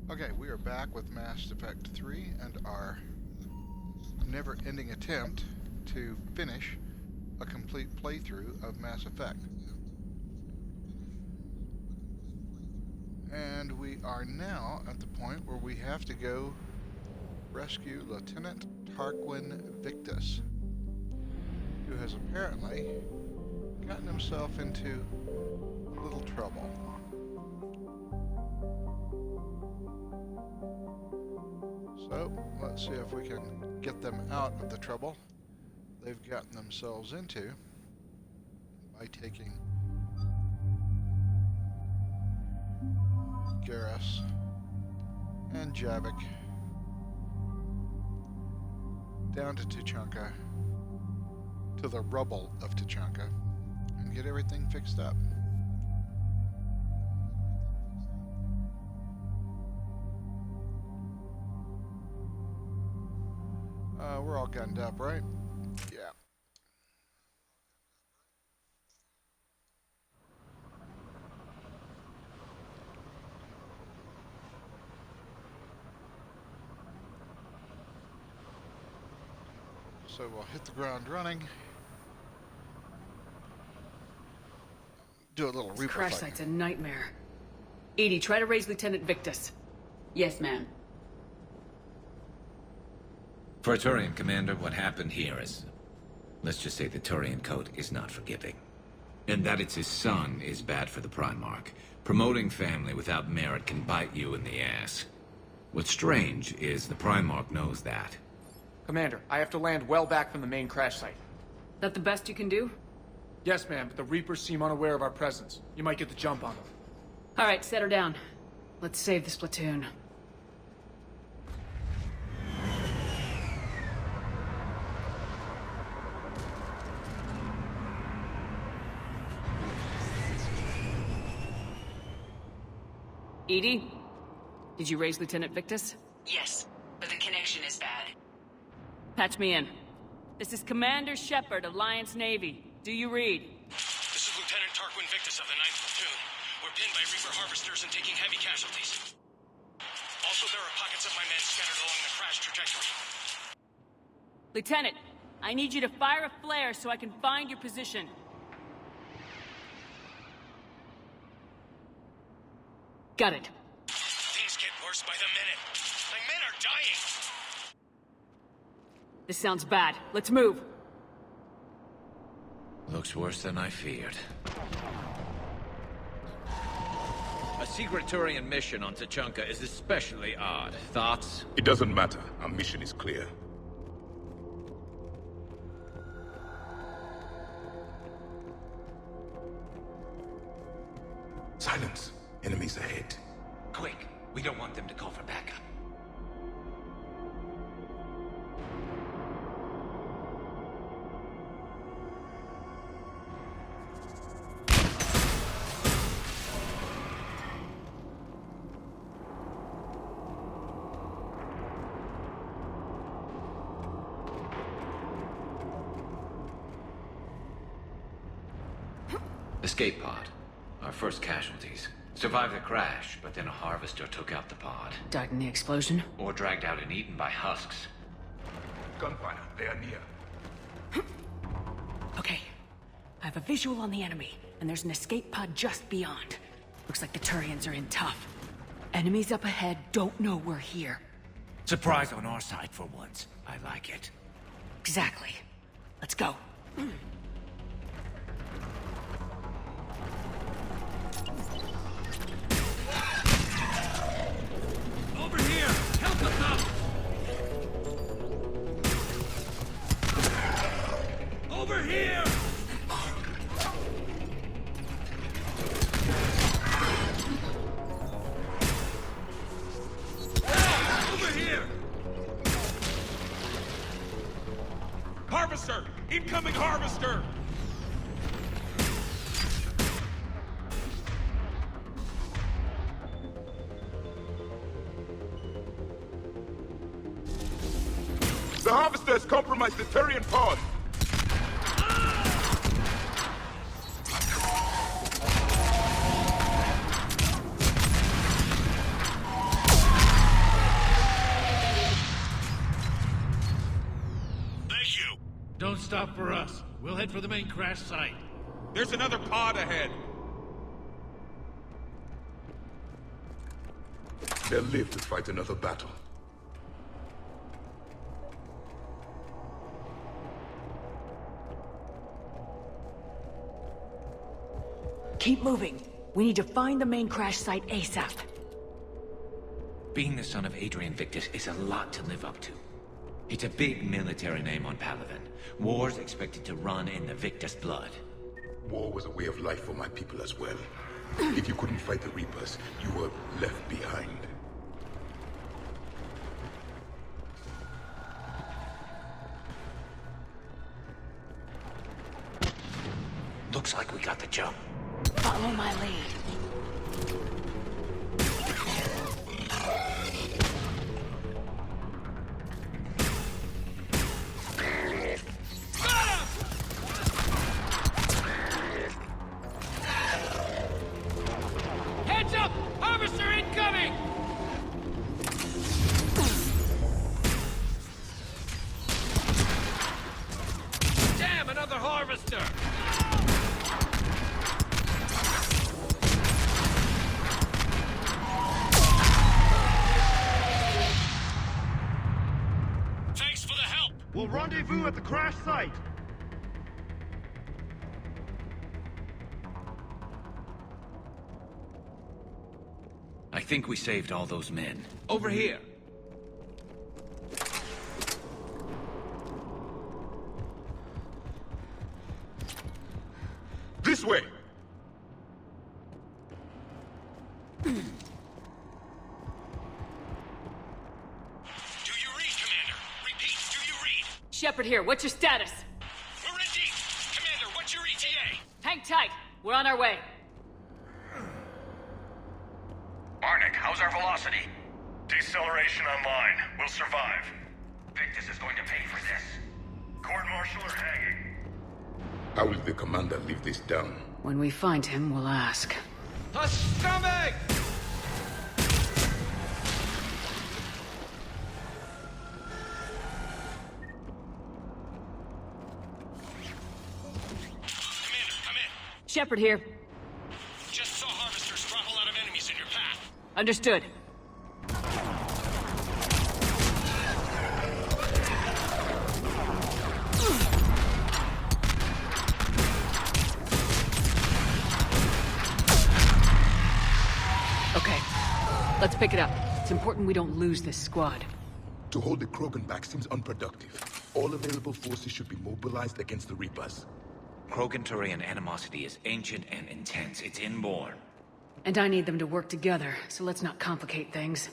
Okay, we are back with Mass Effect 3 and our never-ending attempt to finish a complete playthrough of Mass Effect. And we are now at the point where we have to go rescue Lieutenant Tarquin Victus, who has apparently gotten himself into a little trouble. So, let's see if we can get them out of the trouble they've gotten themselves into by taking Garrus and Javik down to Tuchanka, to the rubble of Tuchanka, and get everything fixed up. We're all gunned up, right? Yeah. So we'll hit the ground running. Do a little Reaper crash fighting. site's a nightmare. EDI, try to raise Lieutenant Victus. Yes, ma'am. For a Turian commander, what happened here is... let's just say the Turian code is not forgiving. And that it's his son is bad for the Primarch. Promoting family without merit can bite you in the ass. What's strange is the Primarch knows that. Commander, I have to land well back from the main crash site. That the best you can do? Yes, ma'am, but the Reapers seem unaware of our presence. You might get the jump on them. All right, set her down. Let's save this platoon. EDI, did you raise Lieutenant Victus? Yes, but the connection is bad. Patch me in. This is Commander Shepard, Alliance Navy. Do you read? This is Lieutenant Tarquin Victus of the 9th Platoon. We're pinned by Reaper harvesters and taking heavy casualties. Also, there are pockets of my men scattered along the crash trajectory. Lieutenant, I need you to fire a flare so I can find your position. Got it. Things get worse by the minute. My men are dying! This sounds bad. Let's move. Looks worse than I feared. A secret Turian mission on Tuchanka is especially odd. Thoughts? It doesn't matter. Our mission is clear. Silence. Enemies ahead. Quick! We don't want them to call for backup. Escape pod. Our first casualties. Survived the crash, but then a harvester took out the pod. Died in the explosion? Or dragged out and eaten by husks. Gunfire. They are near. Okay. I have a visual on the enemy, and there's an escape pod just beyond. Looks like the Turians are in tough. Enemies up ahead don't know we're here. Surprise on our side for once. I like it. Exactly. Let's go. Over here! Help us out! Over here! Over here! Harvester! Incoming harvester! The harvester has compromised the Turian pod. Don't stop for us. We'll head for the main crash site. There's another pod ahead. They'll live to fight another battle. Keep moving. We need to find the main crash site ASAP. Being the son of Adrian Victus is a lot to live up to. It's a big military name on Palaven. War's expected to run in the Victus blood. War was a way of life for my people as well. If you couldn't fight the Reapers, you were left behind. Looks like we got the jump. Follow my lead. Heads up! Harvester incoming! Damn, another harvester! Thanks for the help. We'll rendezvous at the crash site. I think we saved all those men. Over here! This way! Do you read, Commander? Repeat, do you read? Shepard here, what's your status? We're in deep. Commander, what's your ETA? Hang tight. We're on our way. Arnik, how's our velocity? Deceleration online. We'll survive. Victus is going to pay for this. Court-martial or hanging? How will the commander leave this down? When we find him, we'll ask. A stomach! Commander, come in. Shepard here. Just saw harvesters throttle out of enemies in your path. Understood. Okay, let's pick it up. It's important we don't lose this squad. To hold the Krogan back seems unproductive. All available forces should be mobilized against the Reapers. Krogan-Turian animosity is ancient and intense. It's inborn. And I need them to work together, so let's not complicate things.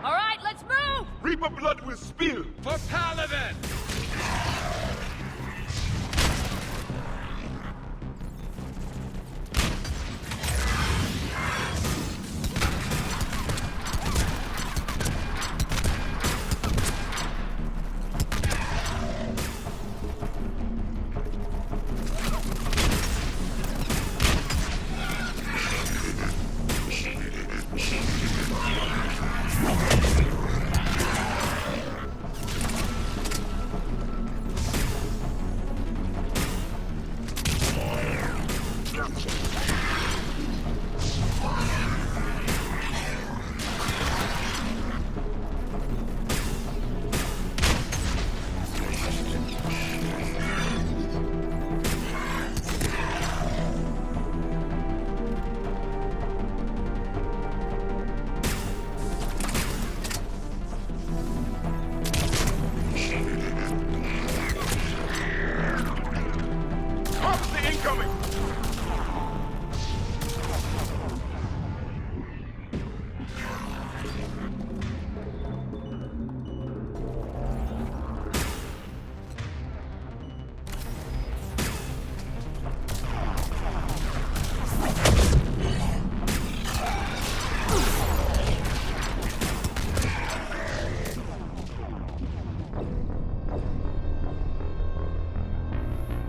All right, let's move! Reaper blood will spill! For Palaven!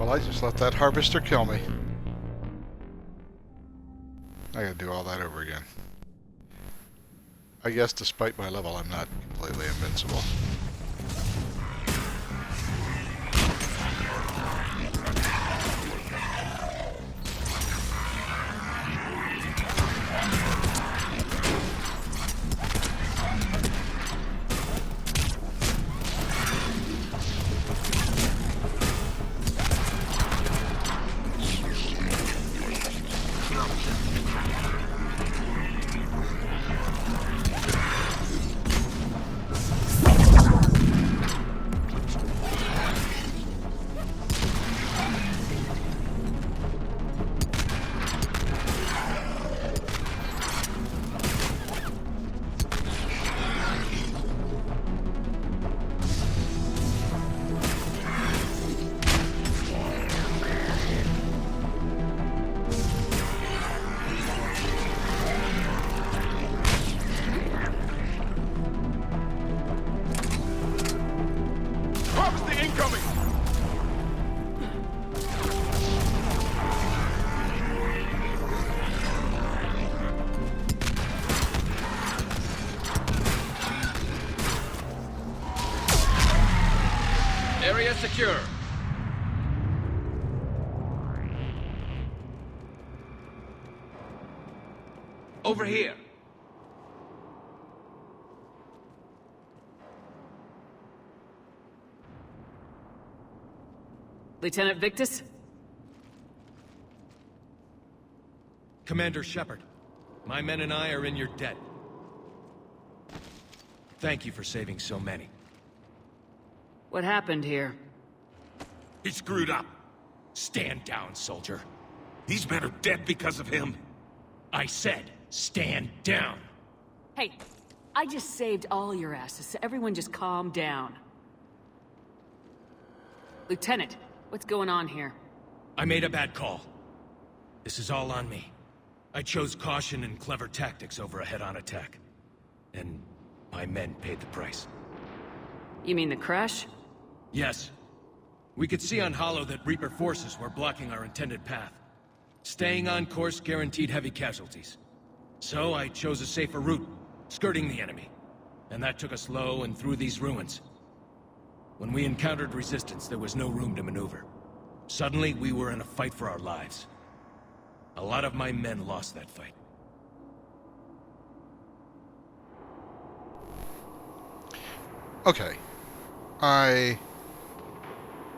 Well, I just let that harvester kill me. I gotta do all that over again. I guess despite my level, I'm not completely invincible. Harvester incoming! Area secure. Over here. Lieutenant Victus? Commander Shepard, my men and I are in your debt. Thank you for saving so many. What happened here? He screwed up. Stand down, soldier. These men are dead because of him. I said, stand down. Hey, I just saved all your asses, so everyone just calm down. Lieutenant, what's going on here? I made a bad call. This is all on me. I chose caution and clever tactics over a head-on attack. And my men paid the price. You mean the crash? Yes. We could see on Hollow that Reaper forces were blocking our intended path. Staying on course guaranteed heavy casualties. So I chose a safer route, skirting the enemy. And that took us low and through these ruins. When we encountered resistance, there was no room to maneuver. Suddenly, we were in a fight for our lives. A lot of my men lost that fight. Okay. I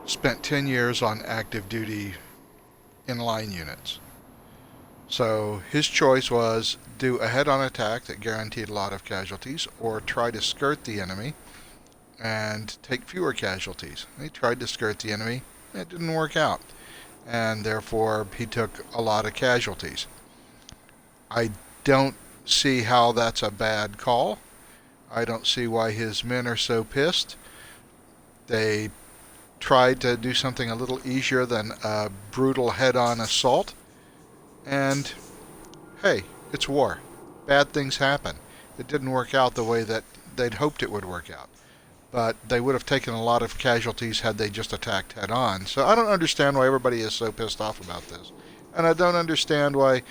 spent 10 years on active duty in-line units. So his choice was do a head-on attack that guaranteed a lot of casualties, or try to skirt the enemy and take fewer casualties. He tried to skirt the enemy. It didn't work out, and therefore he took a lot of casualties. I don't see how that's a bad call. I don't see why his men are so pissed. They tried to do something a little easier than a brutal head-on assault, and hey, it's war. Bad things happen. It didn't work out the way that they'd hoped it would work out, but they would have taken a lot of casualties had they just attacked head-on. So I don't understand why everybody is so pissed off about this, and I don't understand why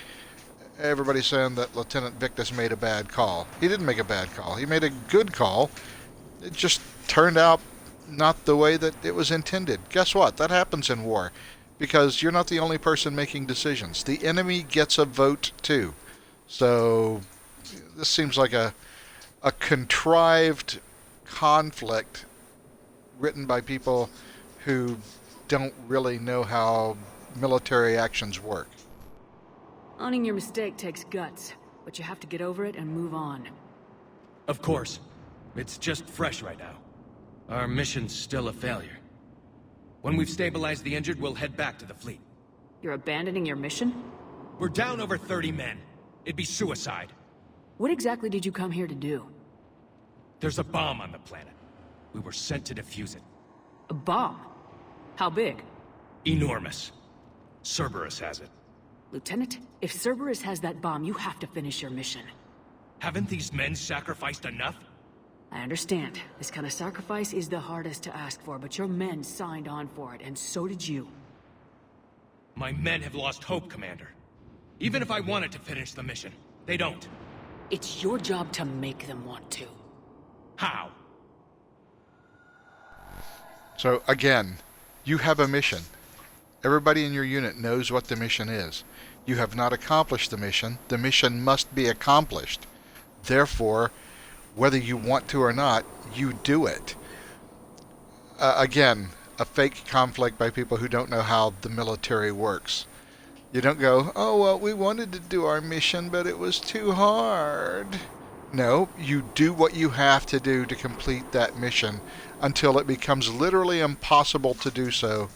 everybody's saying that Lieutenant Victus made a bad call. He didn't make a bad call. He made a good call. It just turned out not the way that it was intended. Guess what? That happens in war, because you're not the only person making decisions. The enemy gets a vote too. So this seems like a contrived conflict written by people who don't really know how military actions work. Owning your mistake takes guts, but you have to get over it and move on. Of course. It's just fresh right now. Our mission's still a failure. When we've stabilized the injured, we'll head back to the fleet. You're abandoning your mission? We're down over 30 men. It'd be suicide. What exactly did you come here to do? There's a bomb on the planet. We were sent to defuse it. A bomb? How big? Enormous. Cerberus has it. Lieutenant, if Cerberus has that bomb, you have to finish your mission. Haven't these men sacrificed enough? I understand. This kind of sacrifice is the hardest to ask for, but your men signed on for it, and so did you. My men have lost hope, Commander. Even if I wanted to finish the mission, they don't. It's your job to make them want to. How? So again, you have a mission. Everybody in your unit knows what the mission is. You have not accomplished the mission. The mission must be accomplished. Therefore, whether you want to or not, you do it. Again, a fake conflict by people who don't know how the military works. You don't go, oh, well, we wanted to do our mission, but it was too hard. No, you do what you have to do to complete that mission until it becomes literally impossible to do so.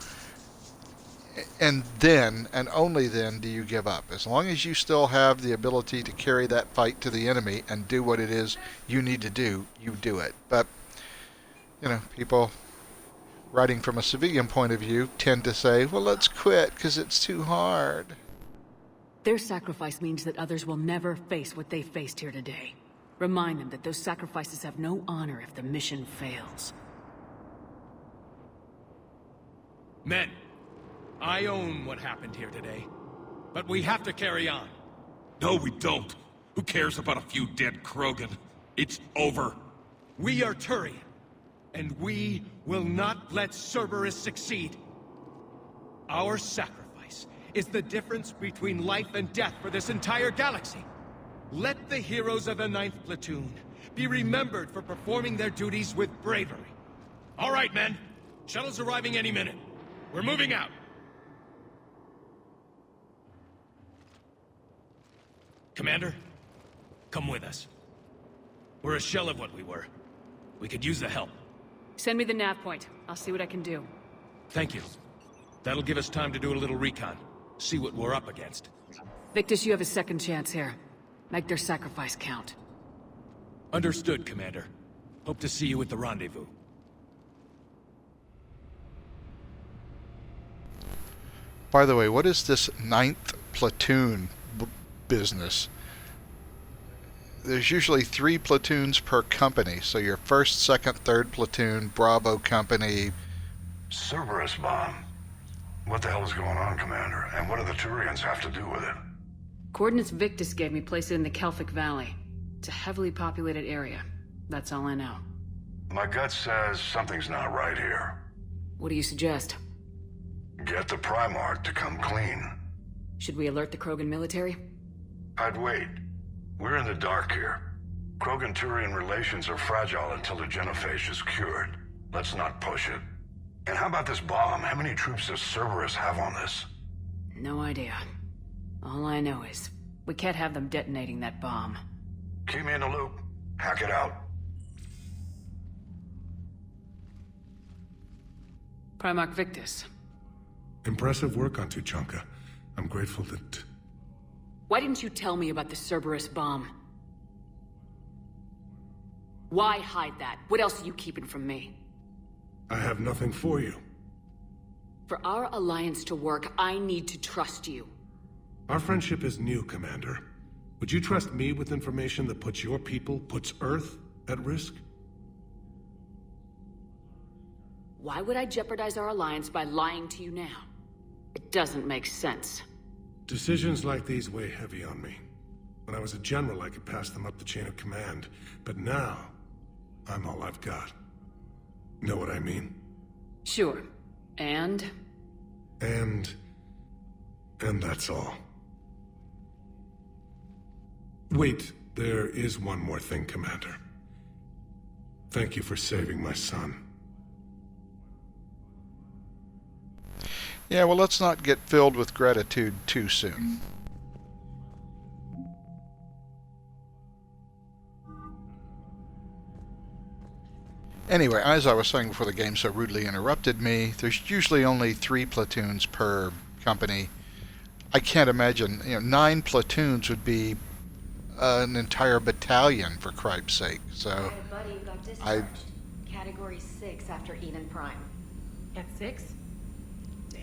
And then, and only then, do you give up. As long as you still have the ability to carry that fight to the enemy and do what it is you need to do, you do it. But, you know, people writing from a civilian point of view tend to say, well, let's quit because it's too hard. Their sacrifice means that others will never face what they faced here today. Remind them that those sacrifices have no honor if the mission fails. Men, I own what happened here today. But we have to carry on. No, we don't. Who cares about a few dead Krogan? It's over. We are Turian, and we will not let Cerberus succeed. Our sacrifice is the difference between life and death for this entire galaxy. Let the heroes of the 9th Platoon be remembered for performing their duties with bravery. All right, men. Shuttle's arriving any minute. We're moving out. Commander, come with us. We're a shell of what we were. We could use the help. Send me the nav point. I'll see what I can do. Thank you. That'll give us time to do a little recon. See what we're up against. Victus, you have a second chance here. Make their sacrifice count. Understood, Commander. Hope to see you at the rendezvous. By the way, what is this 9th platoon business? There's usually 3 platoons per company, so your 1st, 2nd, 3rd platoon, Bravo company. Cerberus bomb. What the hell is going on, Commander? And what do the Turians have to do with it? Coordinates Victus gave me place it in the Kelphic Valley. It's a heavily populated area. That's all I know. My gut says something's not right here. What do you suggest? Get the Primarch to come clean. Should we alert the Krogan military? I'd wait. We're in the dark here. Krogan-Turian relations are fragile until the genophage is cured. Let's not push it. And how about this bomb? How many troops does Cerberus have on this? No idea. All I know is, we can't have them detonating that bomb. Keep me in the loop. Hack it out. Primarch Victus. Impressive work on Tuchanka. I'm grateful that... Why didn't you tell me about the Cerberus bomb? Why hide that? What else are you keeping from me? I have nothing for you. For our alliance to work, I need to trust you. Our friendship is new, Commander. Would you trust me with information that puts your people, puts Earth, at risk? Why would I jeopardize our alliance by lying to you now? It doesn't make sense. Decisions like these weigh heavy on me. When I was a general, I could pass them up the chain of command. But now, I'm all I've got. Know what I mean? Sure. And that's all. Wait, there is one more thing, Commander. Thank you for saving my son. Yeah, well, let's not get filled with gratitude too soon. Anyway, as I was saying before the game so rudely interrupted me, there's usually only 3 platoons per company. I can't imagine, 9 platoons would be an entire battalion, for cripe's sake. So, I had a buddy who got discharged. Category 6 after Eden Prime. At 6? Damn.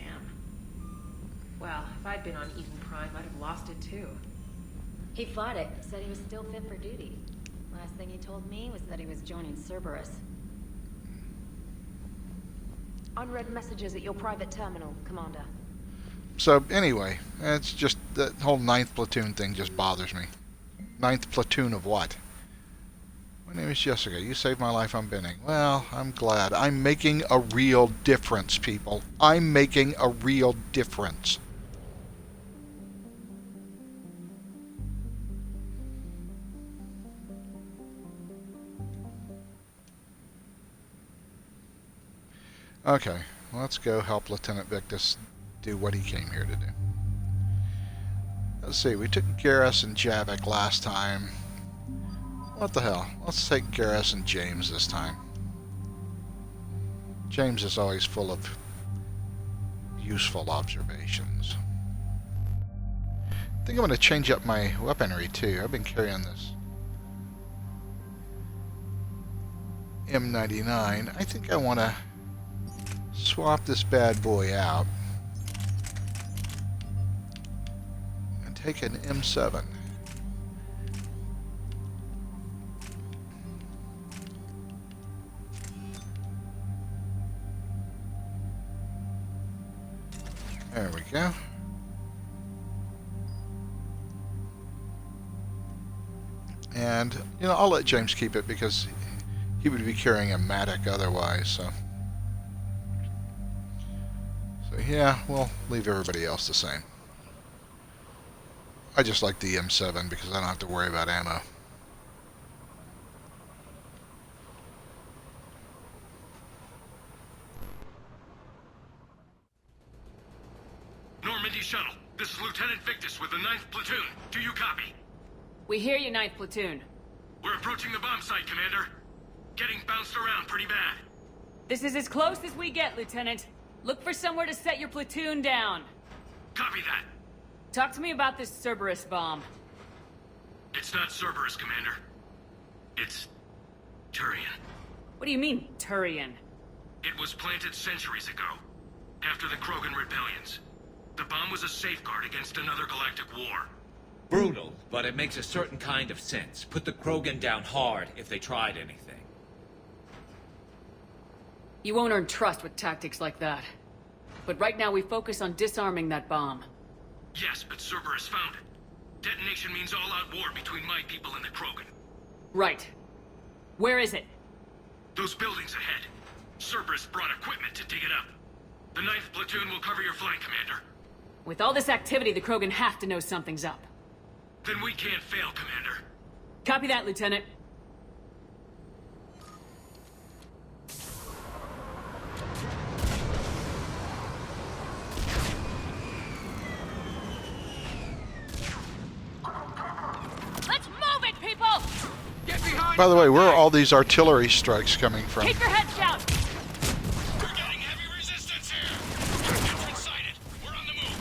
Well, if I'd been on Eden Prime, I'd have lost it too. He fought it, said he was still fit for duty. Last thing he told me was that he was joining Cerberus. Unread messages at your private terminal, Commander. So anyway, it's just the whole 9th platoon thing just bothers me. 9th platoon of what? My name is Jessica. You saved my life. I'm Benning. Well, I'm glad. I'm making a real difference, people. I'm making a real difference. Okay, let's go help Lieutenant Victus do what he came here to do. Let's see, we took Garrus and Javik last time. What the hell? Let's take Garrus and James this time. James is always full of useful observations. I think I'm going to change up my weaponry too. I've been carrying this M99. I think I want to swap this bad boy out and take an M7. There we go. And, you know, I'll let James keep it because he would be carrying a Matic otherwise, so yeah, we'll leave everybody else the same. I just like the M7 because I don't have to worry about ammo. Normandy Shuttle, this is Lieutenant Victus with the 9th Platoon. Do you copy? We hear you, 9th Platoon. We're approaching the bomb site, Commander. Getting bounced around pretty bad. This is as close as we get, Lieutenant. Look for somewhere to set your platoon down. Copy that. Talk to me about this Cerberus bomb. It's not Cerberus, Commander. It's Turian. What do you mean, Turian? It was planted centuries ago, after the Krogan rebellions. The bomb was a safeguard against another galactic war. Brutal, but it makes a certain kind of sense. Put the Krogan down hard if they tried anything. You won't earn trust with tactics like that. But right now we focus on disarming that bomb. Yes, but Cerberus found it. Detonation means all-out war between my people and the Krogan. Right. Where is it? Those buildings ahead. Cerberus brought equipment to dig it up. The 9th Platoon will cover your flank, Commander. With all this activity, the Krogan have to know something's up. Then we can't fail, Commander. Copy that, Lieutenant. Let's move it, people! Get behind! By the way, where are all these artillery strikes coming from? Keep your heads down! We're getting heavy resistance here! Entrance sighted! We're on the move!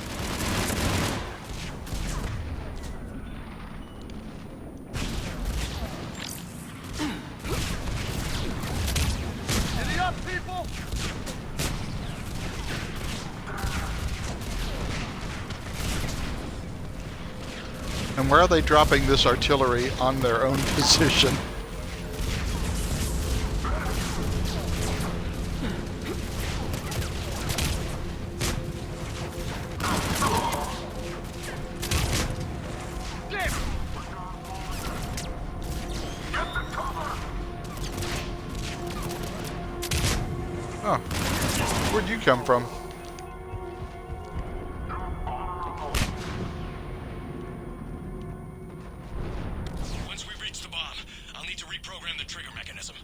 Giddy up, people! And where are they dropping this artillery on their own position? Oh, where'd you come from? Once we reach the bomb, I'll need to reprogram the trigger mechanism.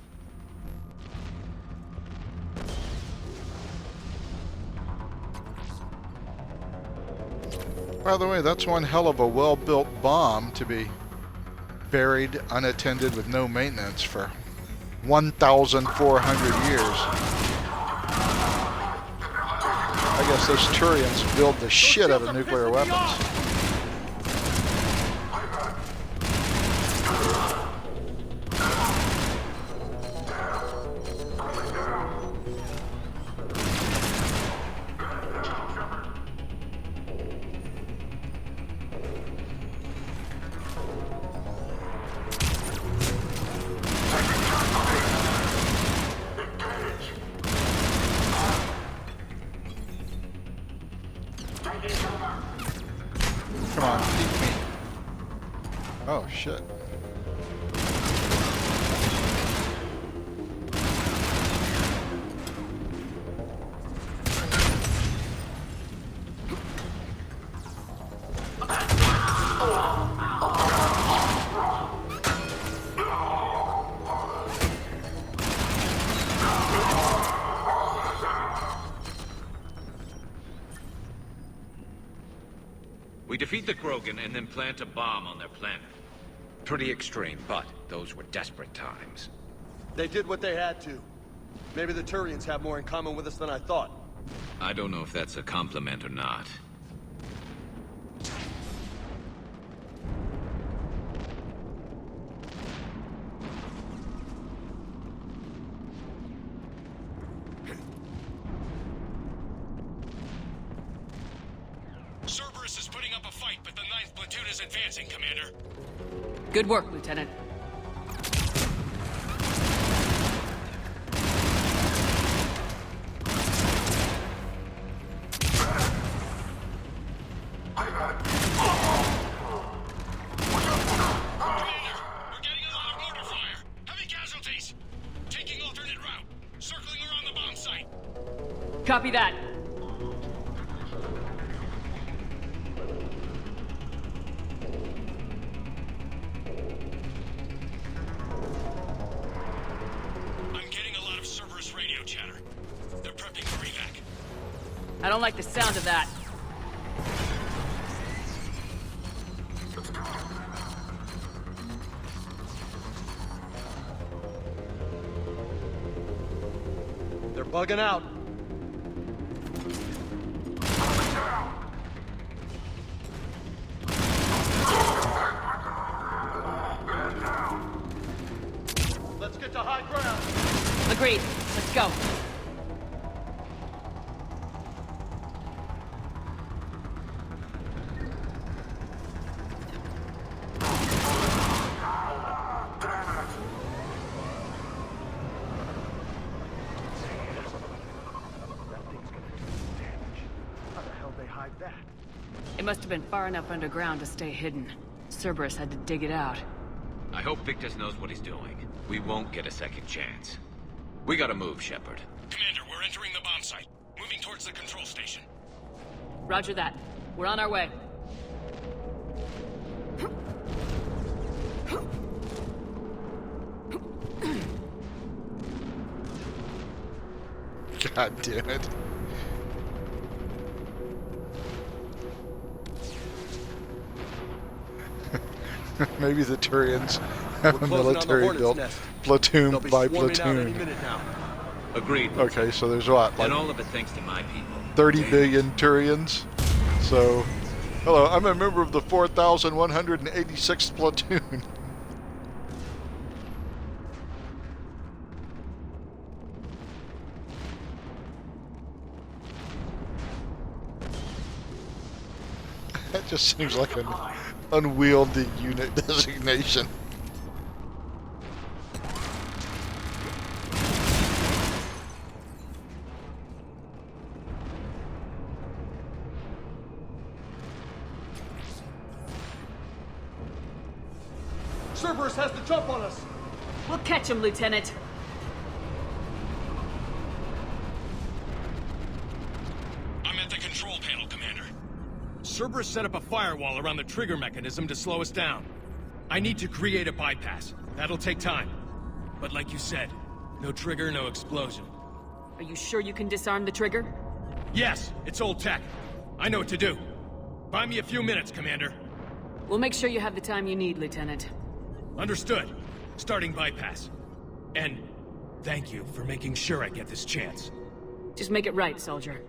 By the way, that's one hell of a well-built bomb to be buried unattended with no maintenance for 1,400 years. I guess those Turians build the shit out of nuclear weapons. shit. We defeat the Krogan and then plant a bomb on their planet. Pretty extreme, but those were desperate times. They did what they had to. Maybe the Turians have more in common with us than I thought. I don't know if that's a compliment or not. Cerberus is putting up a fight, but the 9th platoon is advancing, Commander. Good work, Lieutenant. Copy that. I'm getting a lot of Cerberus radio chatter. They're prepping for evac. I don't like the sound of that. They're bugging out. Let's get to high ground. Agreed. Let's go. It must have been far enough underground to stay hidden. Cerberus had to dig it out. I hope Victus knows what he's doing. We won't get a second chance. We gotta move, Shepard. Commander, we're entering the bomb site. Moving towards the control station. Roger that. We're on our way. God damn it. Maybe the Turians have a military built platoon by platoon. Agreed. Okay, so there's what? Like And all of it thanks to my people. 30 billion Turians? So, hello, I'm a member of the 4,186th platoon. That just seems like an unwieldy unit designation. Cerberus has the jump on us. We'll catch him, Lieutenant. I'm at the control panel, Commander. Cerberus set up a firewall around the trigger mechanism to slow us down. I need to create a bypass. That'll take time. But like you said, no trigger, no explosion. Are you sure you can disarm the trigger? Yes, it's old tech. I know what to do. Buy me a few minutes, Commander. We'll make sure you have the time you need, Lieutenant. Understood. Starting bypass. And thank you for making sure I get this chance. Just make it right, soldier.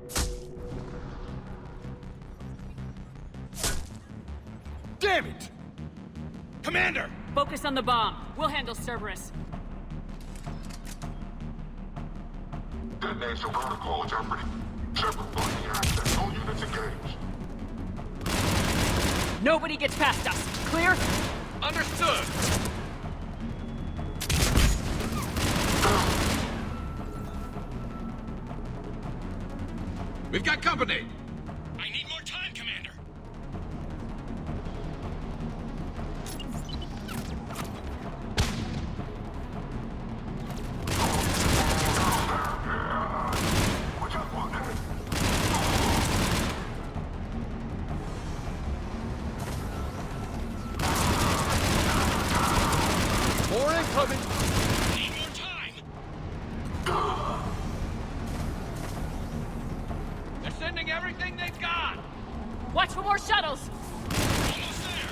Damn it! Commander! Focus on the bomb. We'll handle Cerberus. Detonation protocol, Jeopardy. Shepard blocking access. All units engaged. Nobody gets past us. Clear? Understood! We've got company! I need more time, Commander. coming! Need more time! They're sending everything they've got! Watch for more shuttles! Almost there!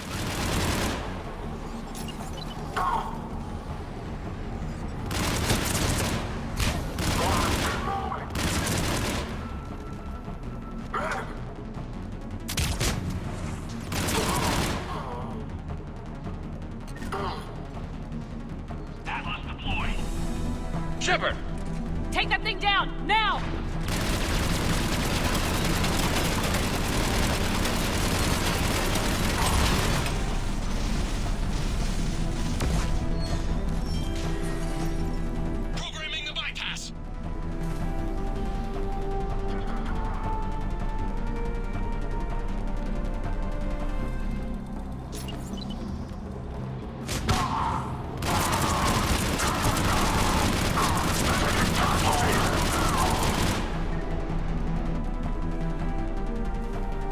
Atlas deployed! Shepard! Take that thing down, now! Programming the bypass!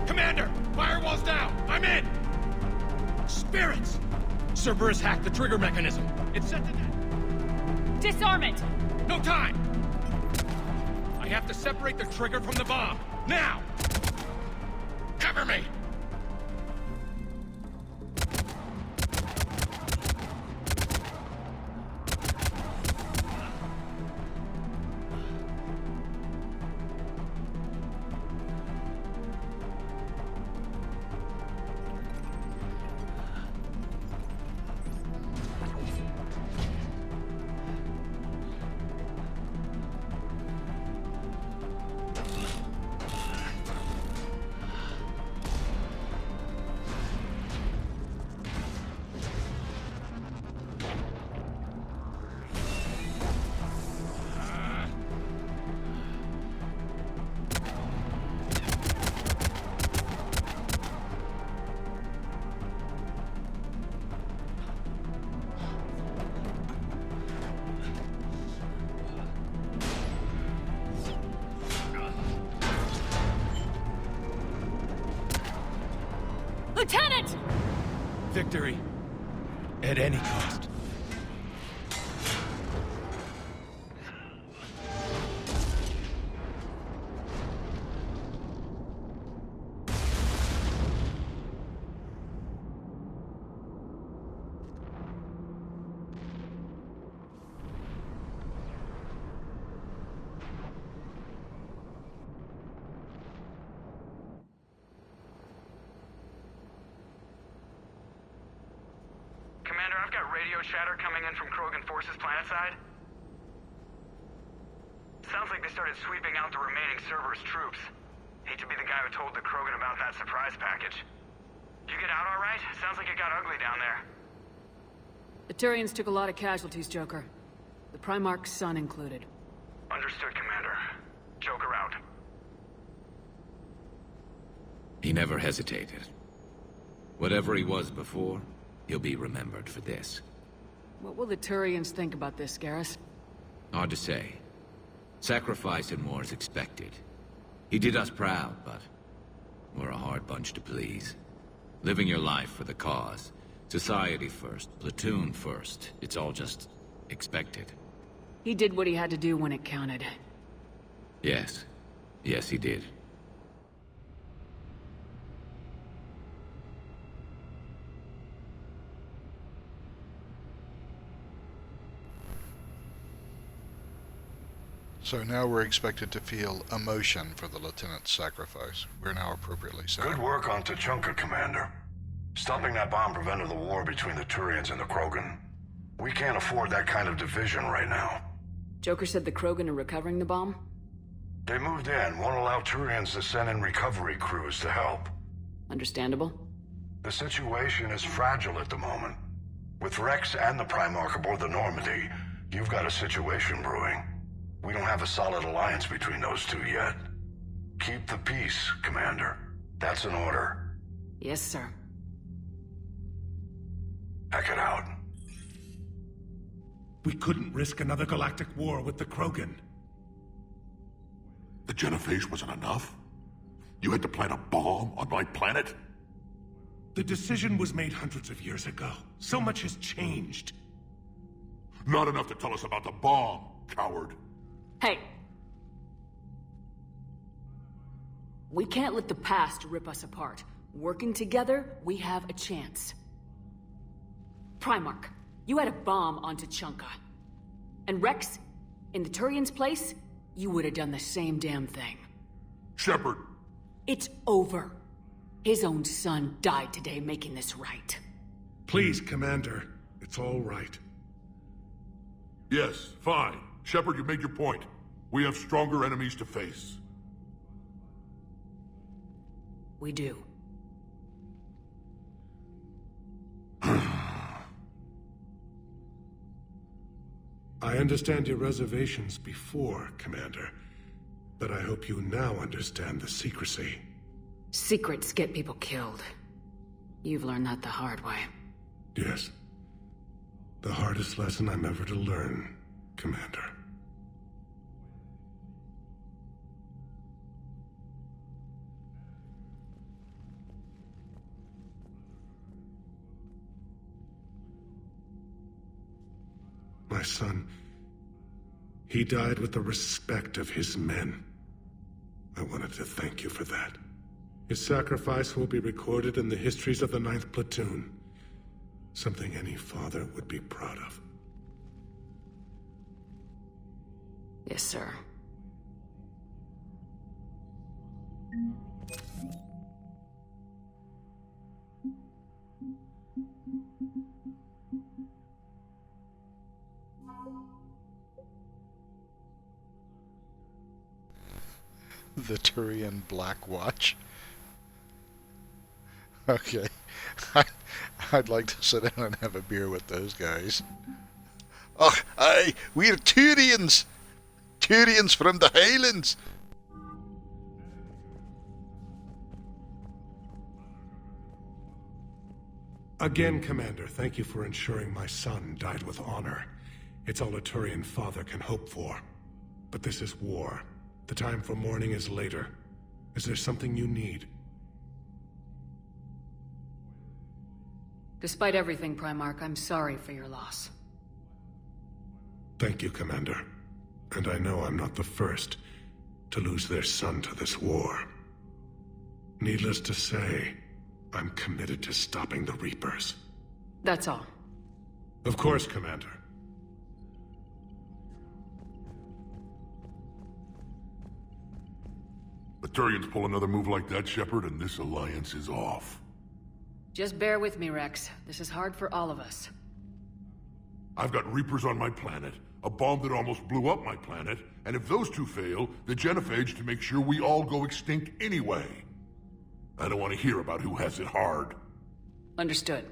Commander! Firewall's down! I'm in! Spirits! Cerberus hacked the trigger mechanism. It's set to that. Disarm it! No time! I have to separate the trigger from the bomb. Now! Cover me! Lieutenant! Victory. At any cost. Commander, I've got radio chatter coming in from Krogan forces planetside. Sounds like they started sweeping out the remaining Cerberus troops. Hate to be the guy who told the Krogan about that surprise package. You get out all right? Sounds like it got ugly down there. The Turians took a lot of casualties, Joker. The Primarch's son included. Understood, Commander. Joker out. He never hesitated. Whatever he was before, he'll be remembered for this. What will the Turians think about this, Garrus? Hard to say. Sacrifice in war is expected. He did us proud, but we're a hard bunch to please. Living your life for the cause. Society first, platoon first. It's all just expected. He did what he had to do when it counted. Yes. Yes, he did. So now we're expected to feel emotion for the Lieutenant's sacrifice. We're now appropriately so. Good work on Tuchanka, Commander. Stopping that bomb prevented the war between the Turians and the Krogan. We can't afford that kind of division right now. Joker said the Krogan are recovering the bomb? They moved in, won't allow Turians to send in recovery crews to help. Understandable. The situation is fragile at the moment. With Rex and the Primarch aboard the Normandy, you've got a situation brewing. We don't have a solid alliance between those two yet. Keep the peace, Commander. That's an order. Yes, sir. Hack it out. We couldn't risk another galactic war with the Krogan. The Genophage wasn't enough? You had to plant a bomb on my planet? The decision was made hundreds of years ago. So much has changed. Not enough to tell us about the bomb, coward. Hey! We can't let the past rip us apart. Working together, we have a chance. Primarch, you had a bomb on Tuchanka. And Rex, in the Turian's place, you would have done the same damn thing. Shepard! It's over. His own son died today making this right. Please, Commander. It's all right. Yes, fine. Shepard, you made your point. We have stronger enemies to face. We do. I understand your reservations before, Commander. But I hope you now understand the secrecy. Secrets get people killed. You've learned that the hard way. Yes. The hardest lesson I'm ever to learn, Commander. My son, he died with the respect of his men. I wanted to thank you for that. His sacrifice will be recorded in the histories of the 9th Platoon. Something any father would be proud of. Yes, sir. The Turian Black Watch. Okay. I'd like to sit down and have a beer with those guys. Oh, aye, we're Turians! Turians from the Highlands! Again, Commander, thank you for ensuring my son died with honor. It's all a Turian father can hope for. But this is war. The time for mourning is later. Is there something you need? Despite everything, Primarch, I'm sorry for your loss. Thank you, Commander. And I know I'm not the first to lose their son to this war. Needless to say, I'm committed to stopping the Reapers. That's all. Of course, Commander. The Turians pull another move like that, Shepard, and this alliance is off. Just bear with me, Rex. This is hard for all of us. I've got Reapers on my planet, a bomb that almost blew up my planet, and if those two fail, the Genophage to make sure we all go extinct anyway. I don't want to hear about who has it hard. Understood.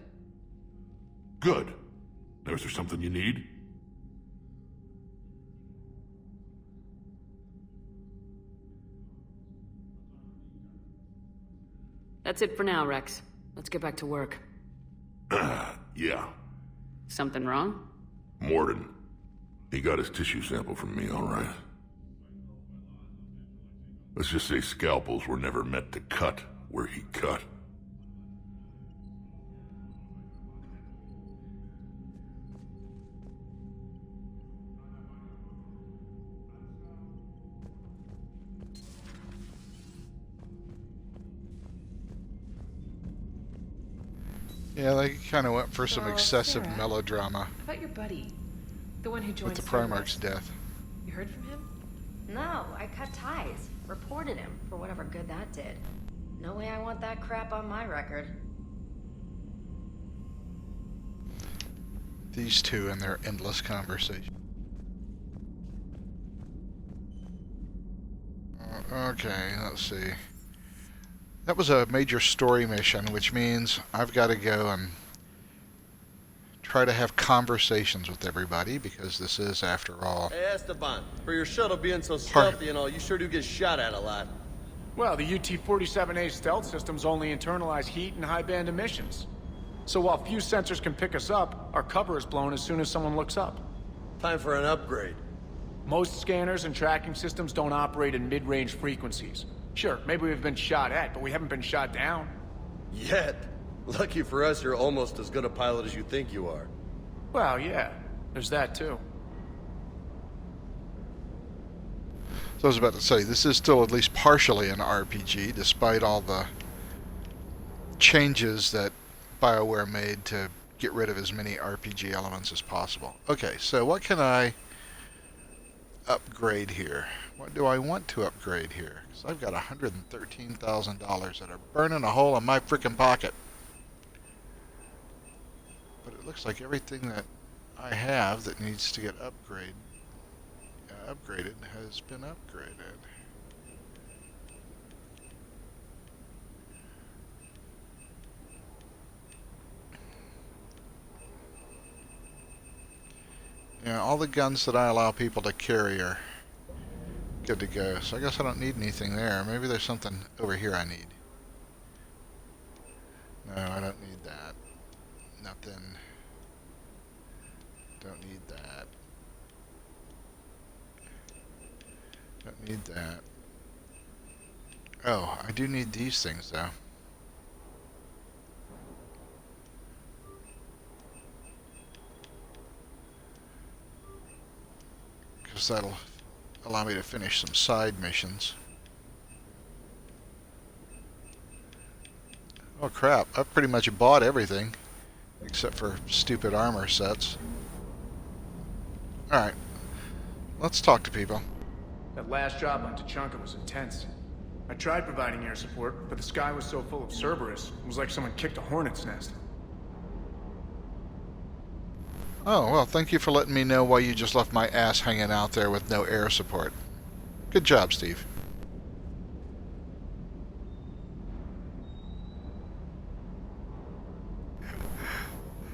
Good. Now, is there something you need? That's it for now, Rex. Let's get back to work. Yeah. Something wrong? Mordin. He got his tissue sample from me, all right. Let's just say scalpels were never meant to cut where he cut. Yeah, they kind of went for some excessive Sarah, melodrama How about your buddy? The one who joined with the Cerberus? Primarch's death. You heard from him? No, I cut ties. Reported him for whatever good that did. No way I want that crap on my record. These two and their endless conversation. Okay, let's see. That was a major story mission, which means I've got to go and try to have conversations with everybody, because this is, after all... Hey, Esteban, for your shuttle being so stealthy and all, you sure do get shot at a lot. Well, the UT-47A stealth systems only internalize heat and high-band emissions. So while few sensors can pick us up, our cover is blown as soon as someone looks up. Time for an upgrade. Most scanners and tracking systems don't operate in mid-range frequencies. Sure, maybe we've been shot at, but we haven't been shot down. Yet. Lucky for us, you're almost as good a pilot as you think you are. Well, yeah. There's that, too. So I was about to say, this is still at least partially an RPG, despite all the changes that BioWare made to get rid of as many RPG elements as possible. Okay, so what can I upgrade here? What do I want to upgrade here? Because I've got $113,000 that are burning a hole in my freaking pocket. But it looks like everything that I have that needs to get upgraded has been upgraded. Yeah, all the guns that I allow people to carry are good to go. So I guess I don't need anything there. Maybe there's something over here I need. No, I don't need that. Nothing. Don't need that. Don't need that. Oh, I do need these things though. Because that'll allow me to finish some side missions. Oh crap, I've pretty much bought everything except for stupid armor sets. Alright, let's talk to people. That last job on Tuchanka was intense. I tried providing air support, but the sky was so full of Cerberus, it was like someone kicked a hornet's nest. Oh, well, thank you for letting me know why you just left my ass hanging out there with no air support. Good job, Steve.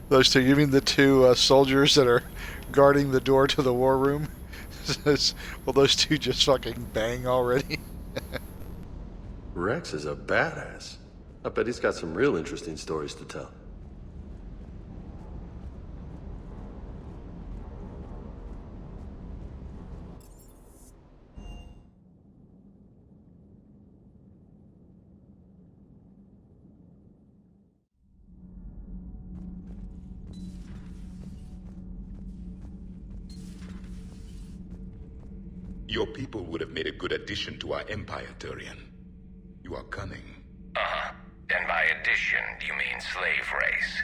Those two, you mean the two soldiers that are guarding the door to the war room? Well, those two just fucking bang already. Rex is a badass. I bet he's got some real interesting stories to tell. Your people would have made a good addition to our empire, Turian. You are cunning. Uh-huh. And by addition, you mean slave race?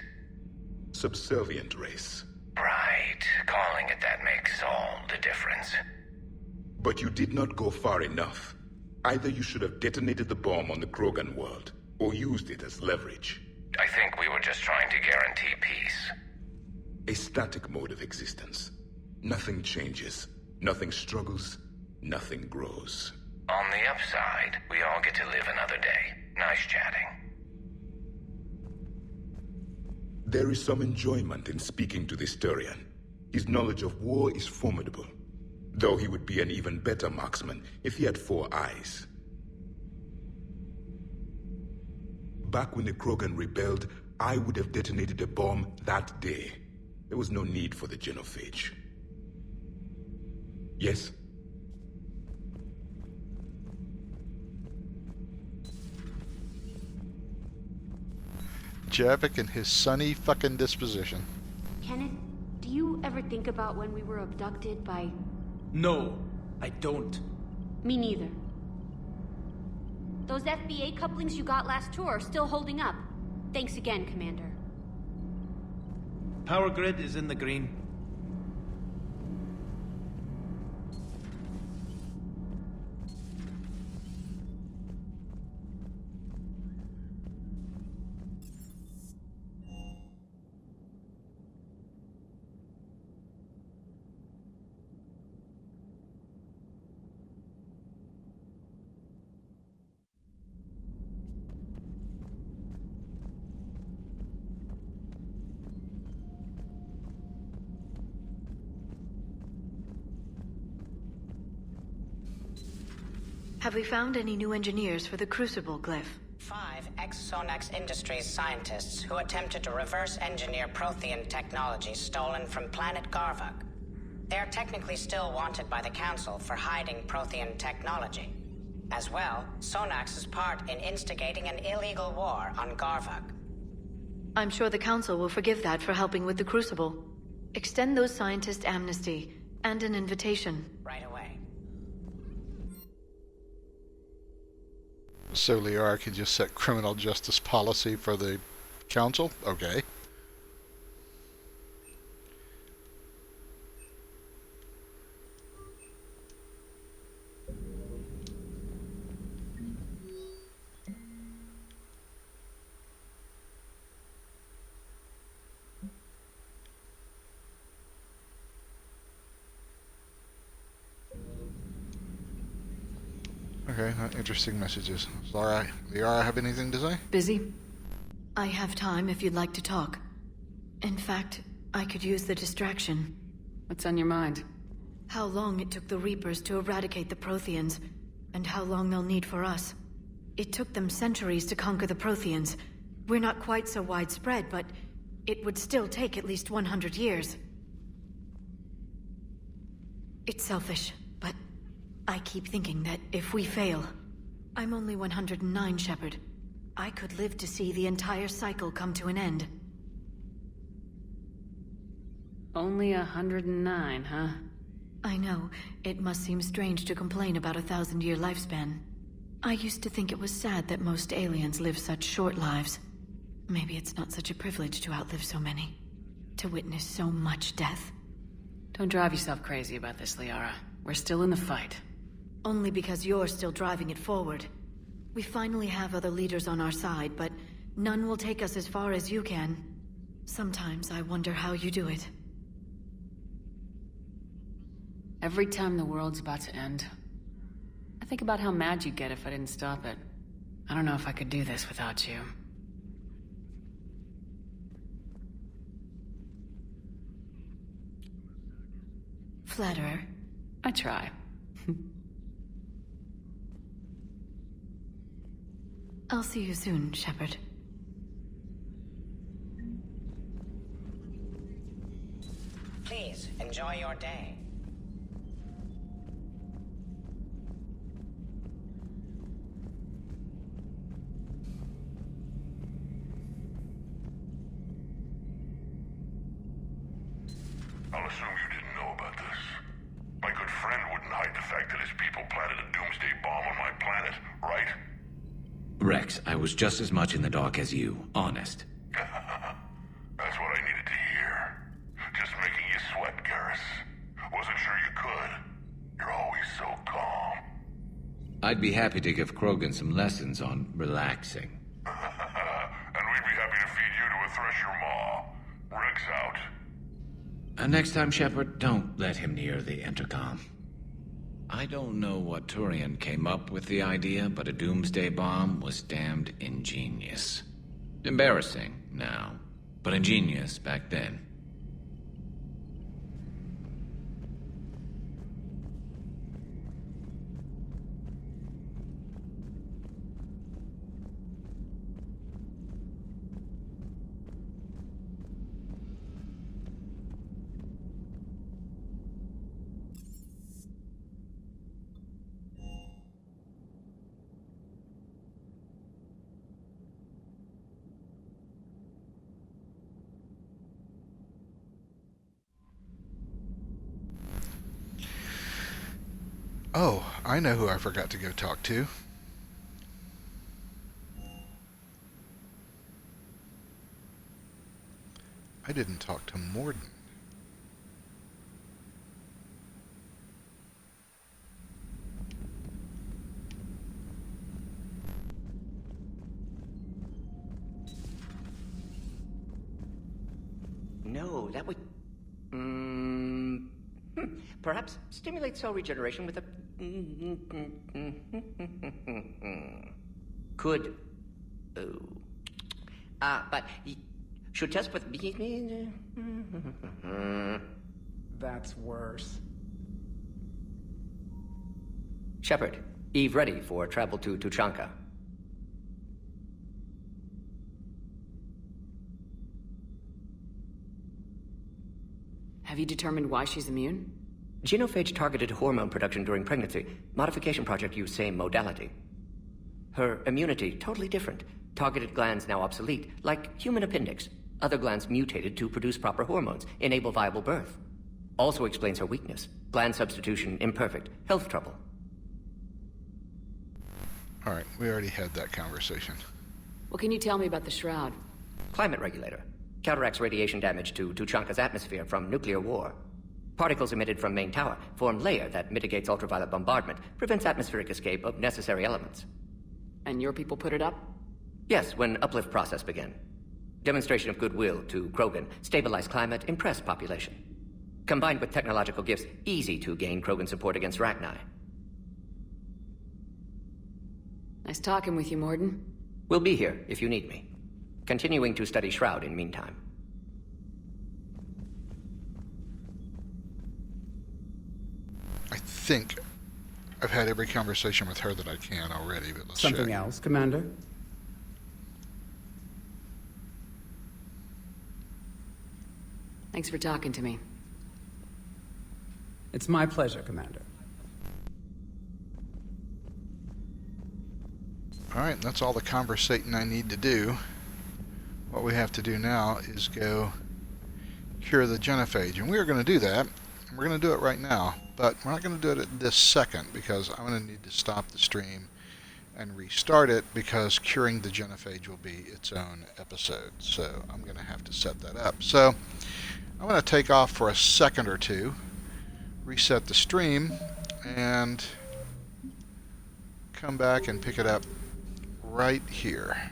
Subservient race. Right. Calling it that makes all the difference. But you did not go far enough. Either you should have detonated the bomb on the Krogan world, or used it as leverage. I think we were just trying to guarantee peace. A static mode of existence. Nothing changes. Nothing struggles. Nothing grows. On the upside, we all get to live another day. Nice chatting. There is some enjoyment in speaking to this Turian. His knowledge of war is formidable, though he would be an even better marksman if he had 4 eyes. Back when the Krogan rebelled, I would have detonated a bomb that day. There was no need for the genophage. Yes? Javik and his sunny fucking disposition. Kenneth, do you ever think about when we were abducted by... No, I don't. Me neither. Those FBA couplings you got last tour are still holding up. Thanks again, Commander. Power grid is in the green. Have we found any new engineers for the Crucible glyph? 5 ex-Sonax Industries scientists who attempted to reverse engineer Prothean technology stolen from planet Garvuk. They are technically still wanted by the Council for hiding Prothean technology. As well, Sonax's part in instigating an illegal war on Garvuk. I'm sure the Council will forgive that for helping with the Crucible. Extend those scientists amnesty and an invitation. Right away. So Liara can just set criminal justice policy for the council? Okay. Okay, interesting messages. Liara have anything to say? Busy? I have time if you'd like to talk. In fact, I could use the distraction. What's on your mind? How long it took the Reapers to eradicate the Protheans, and how long they'll need for us. It took them centuries to conquer the Protheans. We're not quite so widespread, but it would still take at least 100 years. It's selfish, but I keep thinking that if we fail... I'm only 109, Shepard. I could live to see the entire cycle come to an end. Only 109, huh? I know. It must seem strange to complain about a 1,000-year lifespan. I used to think it was sad that most aliens live such short lives. Maybe it's not such a privilege to outlive so many. To witness so much death. Don't drive yourself crazy about this, Liara. We're still in the fight. Only because you're still driving it forward. We finally have other leaders on our side, but none will take us as far as you can. Sometimes I wonder how you do it. Every time the world's about to end, I think about how mad you'd get if I didn't stop it. I don't know if I could do this without you. Flatterer. I try. I'll see you soon, Shepard. Please, enjoy your day. I'll assume you didn't know about this. My good friend wouldn't hide the fact that his people planted a doomsday bomb on my planet, right? Rex, I was just as much in the dark as you, honest. That's what I needed to hear. Just making you sweat, Garrus. Wasn't sure you could. You're always so calm. I'd be happy to give Krogan some lessons on relaxing. And we'd be happy to feed you to a Thresher Maw. Rex out. Next time, Shepard, don't let him near the intercom. I don't know what Turian came up with the idea, but a doomsday bomb was damned ingenious. Embarrassing now, but ingenious back then. Oh, I know who I forgot to go talk to. I didn't talk to Mordin. No, that would... Perhaps stimulate cell regeneration with a... Could... but... Should test with... That's worse. Shepard, Eve ready for travel to Tuchanka. Have you determined why she's immune? Genophage targeted hormone production during pregnancy. Modification project used same modality. Her immunity totally different. Targeted glands now obsolete, like human appendix. Other glands mutated to produce proper hormones, enable viable birth. Also explains her weakness. Gland substitution imperfect. Health trouble. Alright, we already had that conversation. What can you tell me about the Shroud? Climate regulator. Counteracts radiation damage to Tuchanka's atmosphere from nuclear war. Particles emitted from main tower form layer that mitigates ultraviolet bombardment, prevents atmospheric escape of necessary elements. And your people put it up? Yes, when uplift process began. Demonstration of goodwill to Krogan, stabilize climate, impress population. Combined with technological gifts, easy to gain Krogan support against Rachni. Nice talking with you, Mordin. We'll be here if you need me. Continuing to study Shroud in meantime. I think I've had every conversation with her that I can already, but let's Something check. else, Commander? Thanks for talking to me. It's my pleasure, Commander. Alright, that's all the conversating I need to do. What we have to do now is go cure the genophage. And we are going to do that. We're going to do it right now. But we're not going to do it at this second because I'm going to need to stop the stream and restart it because curing the genophage will be its own episode. So I'm going to have to set that up. So I'm going to take off for a second or two, reset the stream, and come back and pick it up right here.